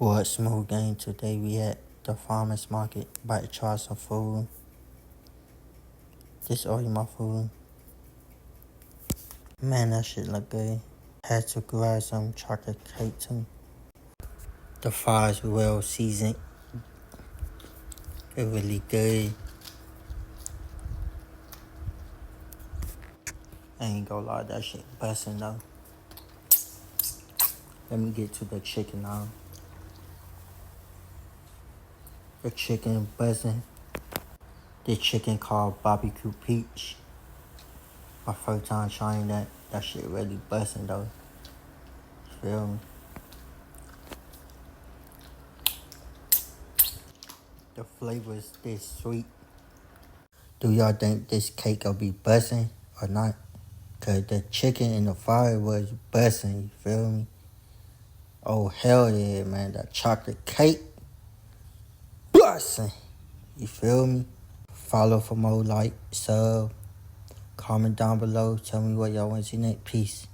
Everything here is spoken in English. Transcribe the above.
What smooth game today? We at the farmers market, about to try some food. This all my food. Man, that shit look good. Had to grab some chocolate cake too. The fries well seasoned. It really good. I ain't gonna lie, that shit bustin' though. Let me get to the chicken now. The chicken buzzing. The chicken called barbecue peach. My first time trying that. That shit really bustin' though. Feel me? The flavor is this sweet. Do y'all think this cake gonna be bussin' or not? Cause the chicken in the fire was bussin', you feel me? Oh hell yeah, man, that chocolate cake bussin', you feel me? Follow for more, like, sub, comment down below, tell me what y'all want to see next. Peace.